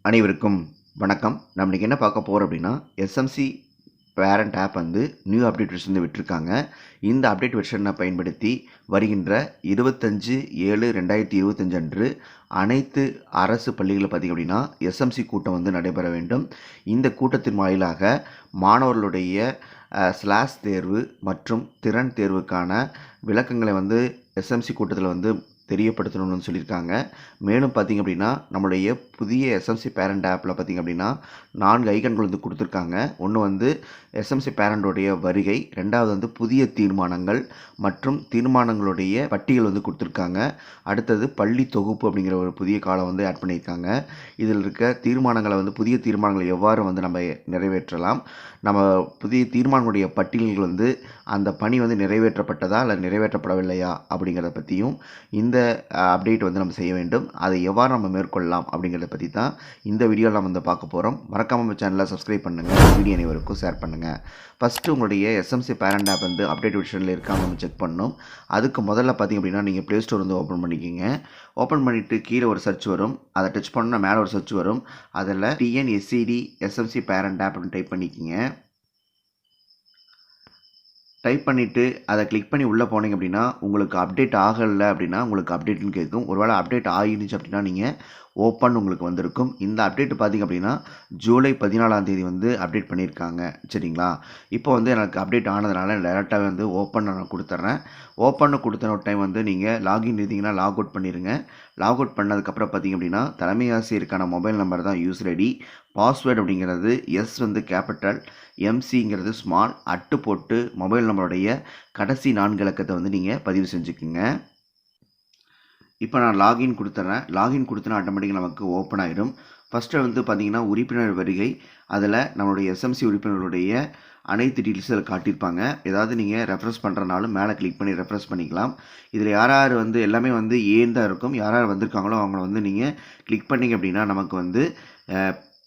அனைவருக்கும் வணக்கம். நம்ம இன்றைக்கி என்ன பார்க்க போகிறோம் அப்படின்னா, எஸ்எம்சி பேரண்ட் ஆப் வந்து நியூ அப்டேட் வெர்ஷன் வந்து விட்டுருக்காங்க. இந்த அப்டேட் வெர்ஷனை பயன்படுத்தி வருகின்ற 25/7/2025 அன்று அனைத்து அரசு பள்ளிகளில் பார்த்திங்க அப்படின்னா எஸ்எம்சி கூட்டம் வந்து நடைபெற வேண்டும். இந்த கூட்டத்தின் வாயிலாக மாணவர்களுடைய ஸ்லாஷ் தேர்வு மற்றும் திறன் தேர்வுக்கான விளக்கங்களை வந்து எஸ்எம்சி கூட்டத்தில் வந்து தெரியப்படுத்தணும்னு சொல்லியிருக்காங்க. மேலும் பார்த்திங்க அப்படின்னா நம்மளுடைய புதிய எஸ்எம்சி பேரண்ட் ஆப்பில் பார்த்திங்க அப்படின்னா 4 ஐக்கன்கள் வந்து கொடுத்துருக்காங்க. ஒன்று வந்து எஸ்எம்சி பேரண்டோடைய வருகை, ரெண்டாவது வந்து புதிய தீர்மானங்கள் மற்றும் தீர்மானங்களுடைய பட்டியல் வந்து கொடுத்துருக்காங்க. அடுத்தது பள்ளி தொகுப்பு அப்படிங்கிற ஒரு புதிய காலம் வந்து ஆட் பண்ணியிருக்காங்க. இதில் இருக்க தீர்மானங்களை வந்து புதிய தீர்மானங்களை எவ்வாறு வந்து நம்ம நிறைவேற்றலாம், நம்ம புதிய தீர்மானங்களுடைய பட்டியல்கள் வந்து அந்த பணி வந்து நிறைவேற்றப்பட்டதா இல்லை நிறைவேற்றப்படவில்லையா அப்படிங்கிறத பற்றியும் இந்த அப்டேட் வந்து நம்ம செய்ய வேண்டும். அதை எவ்வாறு நம்ம மேற்கொள்ளலாம் அப்படிங்கிறத பற்றி தான் இந்த வீடியோவில் நம்ம வந்து பார்க்க போகிறோம். மறக்காமல் நம்ம சேனலை சப்ஸ்கிரைப் பண்ணுங்கள், வீடியோ அனைவருக்கும் ஷேர் பண்ணுங்கள். ஃபஸ்ட்டு உங்களுடைய எஸ்எம்சி பேரண்ட் ஆப் வந்து அப்டேட் வெர்ஷனில் இருக்கான்னு நம்ம செக் பண்ணணும். அதுக்கு முதல்ல பார்த்திங்க அப்படின்னா நீங்கள் ப்ளே ஸ்டோர் வந்து ஓப்பன் பண்ணிக்கிங்க. ஓப்பன் பண்ணிவிட்டு கீழே ஒரு சர்ச் வரும், அதை டச் பண்ணால் மேலே ஒரு சர்ச் வரும். அதில் TNSED எஸ்எம்சி பேரண்ட் ஆப் அப்படின்னு டைப் பண்ணிக்கிங்க. டைப் பண்ணிவிட்டு அதை கிளிக் பண்ணி உள்ளே போனீங்க அப்படின்னா உங்களுக்கு அப்டேட் ஆகலை அப்படின்னா உங்களுக்கு அப்டேட்னு கேட்கும். ஒருவேளை அப்டேட் ஆகிருந்துச்சு அப்படின்னா நீங்கள் ஓப்பன் உங்களுக்கு வந்திருக்கும். இந்த அப்டேட் பார்த்திங்க அப்படின்னா ஜூலை 14 வந்து அப்டேட் பண்ணியிருக்காங்க. சரிங்களா? இப்போ வந்து எனக்கு அப்டேட் ஆனதுனால டேரெக்டாகவே வந்து ஓப்பன் நான் கொடுத்துட்றேன். ஓப்பன் கொடுத்த ஒரு டைம் வந்து நீங்கள் லாகின் இருந்தீங்கன்னா லாக் அவுட் பண்ணிடுங்க. லாக் அவுட் பண்ணதுக்கப்புறம் பார்த்திங்க அப்படின்னா தலைமை ஆசிரியருக்கான மொபைல் நம்பர் தான் யூசர் ஐடி. பாஸ்வேர்டு அப்படிங்கிறது எஸ் வந்து கேபிட்டல், எம்சிங்கிறது ஸ்மால், அட்டு போட்டு மொபைல் நம்பருடைய கடைசி 4 இலக்கத்தை வந்து நீங்கள் பதிவு செஞ்சுக்குங்க. இப்போ நான் லாகின் கொடுத்துட்றேன். லாகின் கொடுத்தனா ஆட்டோமேட்டிக்காக நமக்கு ஓப்பன் ஆகிடும். ஃபஸ்ட்டு வந்து பார்த்திங்கன்னா உறுப்பினர் வருகை, அதில் நம்மளுடைய எஸ்எம்சி உறுப்பினர்களுடைய அனைத்து டீட்டெயில்ஸ் அதில் காட்டியிருப்பாங்க. ஏதாவது நீங்கள் ரெஃப்ரெஷ் பண்ணுறனாலும் மேலே கிளிக் பண்ணி ரெஃப்ரெஷ் பண்ணிக்கலாம். இதில் யார் யார் வந்து எல்லாமே வந்து ஏன் தான் இருக்கும். யார் யார் வந்திருக்காங்களோ அவங்கள வந்து நீங்கள் கிளிக் பண்ணிங்க அப்படின்னா நமக்கு வந்து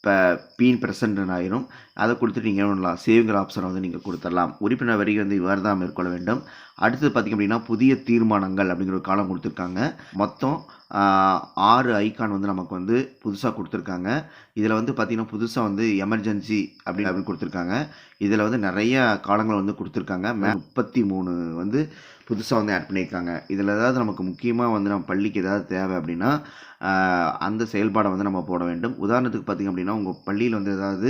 இப்போ பீன் ப்ரெசன்ட் ஆயிரும். அதை கொடுத்துட்டு நீங்கள் என்ன பண்ணலாம், சேவ்ங்கிற ஆப்ஷனை வந்து நீங்கள் கொடுத்துடலாம். உறுப்பினர் வரிகை வந்து இவ்வாறு தான் மேற்கொள்ள வேண்டும். அடுத்தது பார்த்திங்க அப்படின்னா புதிய தீர்மானங்கள் அப்படிங்கிற ஒரு காலம் கொடுத்துருக்காங்க. மொத்தம் 6 ஐக்கான் வந்து நமக்கு வந்து புதுசாக கொடுத்துருக்காங்க. இதில் வந்து பார்த்திங்கன்னா புதுசாக வந்து எமர்ஜென்சி அப்படின்னு கொடுத்துருக்காங்க. இதில் வந்து நிறைய காலங்கள் வந்து கொடுத்துருக்காங்க. 33 வந்து புதுசாக வந்து ஆட் பண்ணியிருக்காங்க. இதில் ஏதாவது நமக்கு முக்கியமாக வந்து நம்ம பள்ளிக்கு ஏதாவது தேவை அப்படின்னா அந்த செயல்பாடை வந்து நம்ம போட வேண்டும். உதாரணத்துக்கு பார்த்திங்க அப்படின்னா உங்கள் பள்ளியில் வந்து ஏதாவது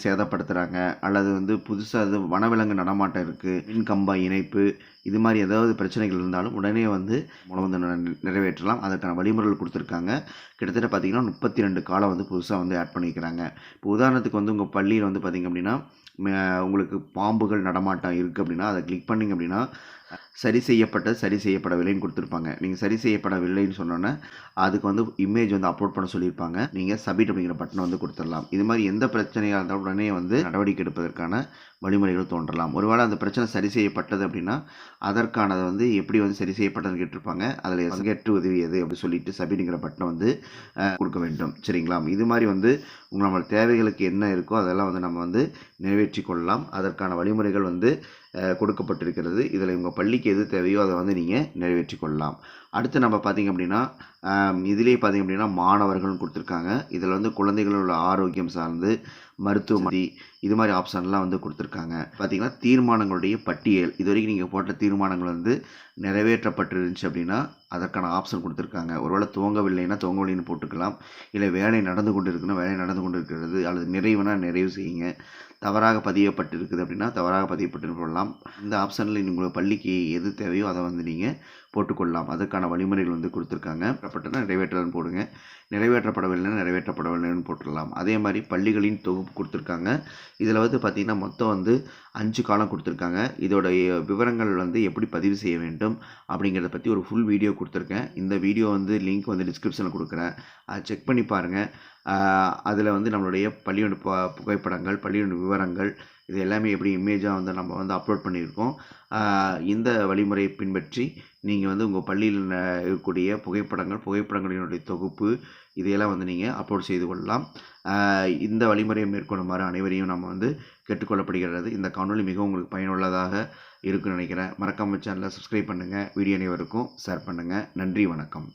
சேதப்படுத்துகிறாங்க அல்லது வந்து புதுசாக அது வனவிலங்கு நடமாட்டம் இருக்குது, மின்கம்ப இணைப்பு, இது மாதிரி ஏதாவது பிரச்சனைகள் இருந்தாலும் உடனே வந்து மூலம் வந்து நிறைவேற்றலாம். அதற்கான வழிமுறைகள் கொடுத்துருக்காங்க. கிட்டத்தட்ட பார்த்திங்கன்னா 32 காலம் வந்து புதுசாக வந்து ஆட் பண்ணிக்கிறாங்க. இப்போ உதாரணத்துக்கு வந்து உங்கள் பள்ளியில் வந்து பார்த்திங்க அப்படின்னா உங்களுக்கு பாம்புகள் நடமாட்டம் இருக்குது அப்படின்னா அதை கிளிக் பண்ணிங்க அப்படின்னா சரி செய்யப்படவில்லைன்னு கொடுத்துருப்பாங்க. நீங்கள் சரி செய்யப்படவில்லைன்னு சொன்னோன்னே அதுக்கு வந்து இமேஜ் வந்து அப்லோட் பண்ண சொல்லியிருப்பாங்க. நீங்கள் சப்மிட் அப்படிங்கிற பட்டனை வந்து கொடுத்துடலாம். இது மாதிரி எந்த பிரச்சனையாக இருந்தாலும் உடனே வந்து நடவடிக்கை எடுப்பதற்கான வழிமுறைகள் தோன்றலாம். ஒருவேளை அந்த பிரச்சனை சரி செய்யப்பட்டது அப்படின்னா அதற்கானதை வந்து எப்படி வந்து சரி செய்யப்பட்டதுன்னு கேட்டிருப்பாங்க. அதில் பங்கேற்று உதவியது அப்படி சொல்லிட்டு சப்மிட்ங்கிற பட்டனை வந்து கொடுக்க வேண்டும். சரிங்களா? இது மாதிரி வந்து நம்ம தேவைகளுக்கு என்ன இருக்கோ அதெல்லாம் வந்து நம்ம வந்து நிறைவேற்றி கொள்ளலாம். அதற்கான வழிமுறைகள் வந்து கொடுக்கப்பட்டிருக்கிறது. இதில் உங்கள் பள்ளிக்கு எது தேவையோ அதை வந்து நீங்கள் நிறைவேற்றி கொள்ளலாம். அடுத்து நம்ம பார்த்திங்க அப்படின்னா இதிலே பார்த்திங்க அப்படின்னா மாணவர்கள்னு கொடுத்துருக்காங்க. இதில் வந்து குழந்தைகளோட ஆரோக்கியம் சார்ந்து மருத்துவமனை இது மாதிரி ஆப்ஷன்லாம் வந்து கொடுத்துருக்காங்க. பார்த்திங்கன்னா தீர்மானங்களுடைய பட்டியல், இது வரைக்கும் நீங்கள் போட்ட தீர்மானங்கள் வந்து நிறைவேற்றப்பட்டிருந்துச்சு அப்படின்னா அதற்கான ஆப்ஷன் கொடுத்துருக்காங்க. ஒருவேளை துவங்கவில்லைன்னா துவங்கவில்லைன்னு போட்டுக்கலாம். இல்லை வேலை நடந்து கொண்டு இருக்குன்னா வேலை நடந்து கொண்டு இருக்கிறது, அல்லது நிறைவுனா நிறைவு செய்யுங்க. தவறாக பதியப்பட்டிருக்குது அப்படின்னா தவறாக பதியப்பட்டு போடலாம். இந்த ஆப்ஷனில் உங்கள் பள்ளிக்கு எது தேவையோ அதை வந்து நீங்கள் போட்டுக்கொள்ளலாம். அதற்கான வழிமுறைகள் வந்து கொடுத்துருக்காங்க. நிறைவேற்றலன்னு போடுங்க, நிறைவேற்றப்படவில்லைன்னா நிறைவேற்றப்படவில்லைன்னு போட்டுடலாம். அதே மாதிரி பள்ளிகளின் தொகுப்பு கொடுத்துருக்காங்க. இதில் வந்து பார்த்திங்கன்னா மொத்தம் வந்து 5 காலம் கொடுத்துருக்காங்க. இதோடைய விவரங்கள் வந்து எப்படி பதிவு செய்ய வேண்டும் அப்படிங்கிறத பற்றி ஒரு ஃபுல் வீடியோ கொடுத்துருக்கேன். இந்த வீடியோ வந்து லிங்க் வந்து டிஸ்கிரிப்ஷனில் கொடுக்குறேன், அதை செக் பண்ணி பாருங்கள். அதில் வந்து நம்மளுடைய பள்ளியோட புகைப்படங்கள், பள்ளியோட விவரங்கள், இது எல்லாமே எப்படி இமேஜாக வந்து நம்ம வந்து அப்லோட் பண்ணியிருக்கோம். இந்த வழிமுறையை பின்பற்றி நீங்கள் வந்து உங்கள் பள்ளியில் இருக்கக்கூடிய புகைப்படங்களினுடைய தொகுப்பு இதையெல்லாம் வந்து நீங்கள் அப்லோட் செய்து கொள்ளலாம். இந்த வழிமுறையை மேற்கொள்ளுமாறு அனைவரையும் நம்ம வந்து கேட்டுக்கொள்ளப்படுகிறது. இந்த காணொலி மிகவும் உங்களுக்கு பயனுள்ளதாக இருக்குன்னு நினைக்கிறேன். மறக்காம சேனலை சப்ஸ்கிரைப் பண்ணுங்கள், வீடியோ அனைவருக்கும் ஷேர் பண்ணுங்கள். நன்றி, வணக்கம்.